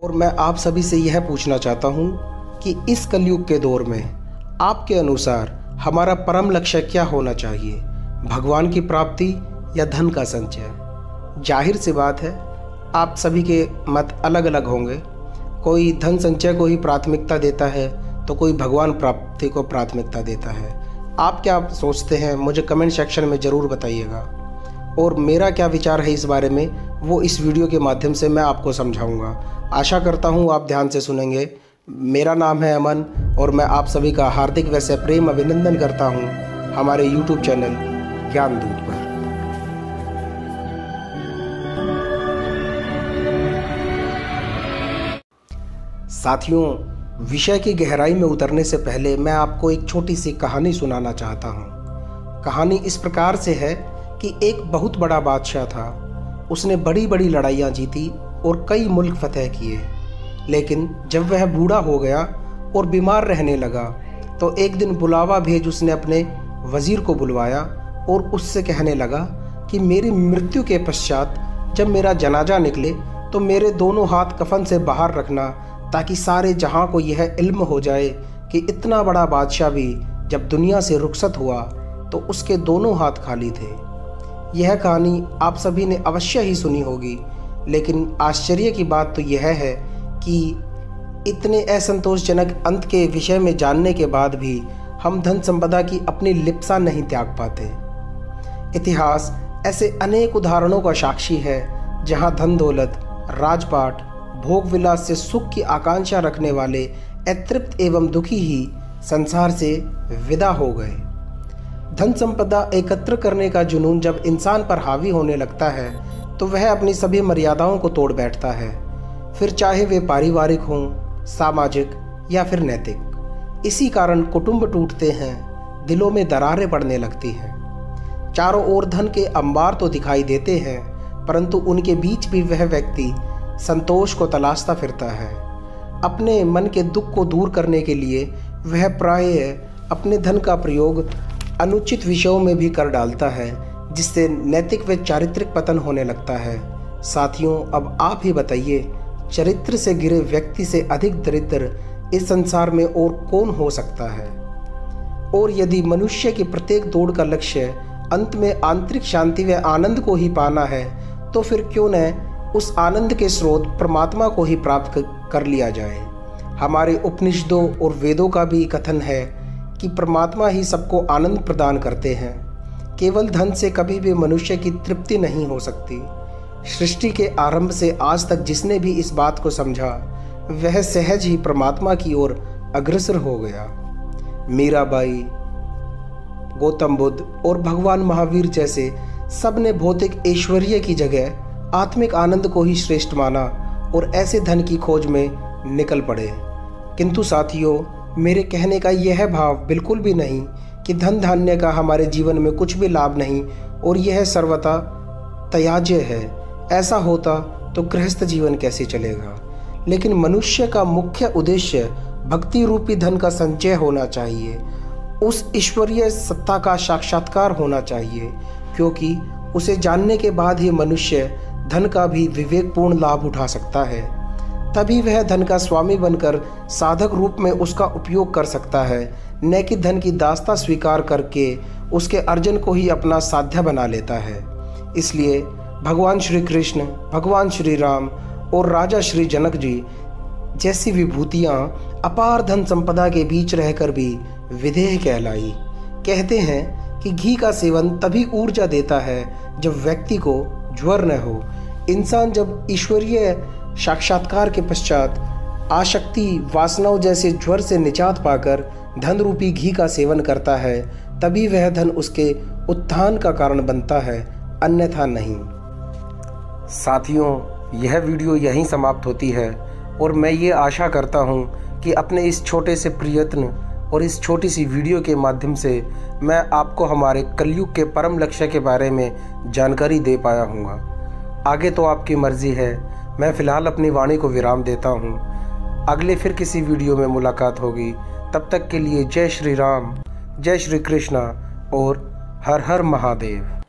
और मैं आप सभी से यह पूछना चाहता हूँ कि इस कलयुग के दौर में आपके अनुसार हमारा परम लक्ष्य क्या होना चाहिए, भगवान की प्राप्ति या धन का संचय। जाहिर सी बात है, आप सभी के मत अलग अलग होंगे। कोई धन संचय को ही प्राथमिकता देता है तो कोई भगवान प्राप्ति को प्राथमिकता देता है। आप क्या सोचते हैं, मुझे कमेंट सेक्शन में ज़रूर बताइएगा। और मेरा क्या विचार है इस बारे में, वो इस वीडियो के माध्यम से मैं आपको समझाऊंगा। आशा करता हूँ आप ध्यान से सुनेंगे। मेरा नाम है अमन और मैं आप सभी का हार्दिक वैसे प्रेम अभिनंदन करता हूँ हमारे YouTube चैनल ज्ञान दूत पर। साथियों, विषय की गहराई में उतरने से पहले मैं आपको एक छोटी सी कहानी सुनाना चाहता हूँ। कहानी इस प्रकार से है कि एक बहुत बड़ा बादशाह था। उसने बड़ी बड़ी लड़ाइयाँ जीती और कई मुल्क फतह किए, लेकिन जब वह बूढ़ा हो गया और बीमार रहने लगा तो एक दिन बुलावा भेज उसने अपने वज़ीर को बुलवाया और उससे कहने लगा कि मेरी मृत्यु के पश्चात जब मेरा जनाजा निकले तो मेरे दोनों हाथ कफन से बाहर रखना, ताकि सारे जहां को यह इल्म हो जाए कि इतना बड़ा बादशाह भी जब दुनिया से रुखसत हुआ तो उसके दोनों हाथ खाली थे। यह कहानी आप सभी ने अवश्य ही सुनी होगी, लेकिन आश्चर्य की बात तो यह है कि इतने असंतोषजनक अंत के विषय में जानने के बाद भी हम धन संपदा की अपनी लिप्सा नहीं त्याग पाते। इतिहास ऐसे अनेक उदाहरणों का साक्षी है जहां धन दौलत, राजपाट, भोग विलास से सुख की आकांक्षा रखने वाले अतृप्त एवं दुखी ही संसार से विदा हो गए। धन संपदा एकत्र करने का जुनून जब इंसान पर हावी होने लगता है तो वह अपनी सभी मर्यादाओं को तोड़ बैठता है, फिर चाहे वे पारिवारिक हों, सामाजिक या फिर नैतिक। इसी कारण कुटुंब टूटते हैं, दिलों में दरारें पड़ने लगती हैं। चारों ओर धन के अंबार तो दिखाई देते हैं, परंतु उनके बीच भी वह व्यक्ति संतोष को तलाशता फिरता है। अपने मन के दुख को दूर करने के लिए वह प्रायः अपने धन का प्रयोग अनुचित विषयों में भी कर डालता है, जिससे नैतिक व चारित्रिक पतन होने लगता है। साथियों, अब आप ही बताइए, चरित्र से गिरे व्यक्ति से अधिक दरिद्र इस संसार में और कौन हो सकता है? और यदि मनुष्य की प्रत्येक दौड़ का लक्ष्य अंत में आंतरिक शांति व आनंद को ही पाना है, तो फिर क्यों न उस आनंद के स्रोत परमात्मा को ही प्राप्त कर लिया जाए। हमारे उपनिषदों और वेदों का भी कथन है कि परमात्मा ही सबको आनंद प्रदान करते हैं। केवल धन से कभी भी मनुष्य की तृप्ति नहीं हो सकती। सृष्टि के आरंभ से आज तक जिसने भी इस बात को समझा, वह सहज ही परमात्मा की ओर अग्रसर हो गया। मीराबाई, गौतम बुद्ध और भगवान महावीर जैसे सब ने भौतिक ऐश्वर्य की जगह आत्मिक आनंद को ही श्रेष्ठ माना और ऐसे धन की खोज में निकल पड़े। किंतु साथियों, मेरे कहने का यह भाव बिल्कुल भी नहीं कि धन धान्य का हमारे जीवन में कुछ भी लाभ नहीं और यह सर्वथा त्याज्य है। ऐसा होता तो गृहस्थ जीवन कैसे चलेगा? लेकिन मनुष्य का मुख्य उद्देश्य भक्ति रूपी धन का संचय होना चाहिए, उस ईश्वरीय सत्ता का साक्षात्कार होना चाहिए, क्योंकि उसे जानने के बाद ही मनुष्य धन का भी विवेकपूर्ण लाभ उठा सकता है। तभी वह धन का स्वामी बनकर साधक रूप में उसका उपयोग कर सकता है, न कि धन की दास्ता स्वीकार करके उसके अर्जन को ही अपना साध्य बना लेता है। इसलिए भगवान श्री कृष्ण, भगवान श्री राम और राजा श्री जनक जी जैसी विभूतियाँ अपार धन संपदा के बीच रहकर भी विधेय कहलाई। कहते हैं कि घी का सेवन तभी ऊर्जा देता है जब व्यक्ति को ज्वर न हो। इंसान जब ईश्वरीय साक्षात्कार के पश्चात आसक्ति, वासनाओं जैसे ज्वर से निजात पाकर धन रूपी घी का सेवन करता है, तभी वह धन उसके उत्थान का कारण बनता है, अन्यथा नहीं। साथियों, यह वीडियो यहीं समाप्त होती है और मैं ये आशा करता हूँ कि अपने इस छोटे से प्रयत्न और इस छोटी सी वीडियो के माध्यम से मैं आपको हमारे कलयुग के परम लक्ष्य के बारे में जानकारी दे पाया हूँगा। आगे तो आपकी मर्ज़ी है। मैं फ़िलहाल अपनी वाणी को विराम देता हूँ। अगले फिर किसी वीडियो में मुलाकात होगी। तब तक के लिए जय श्री राम, जय श्री कृष्णा और हर हर महादेव।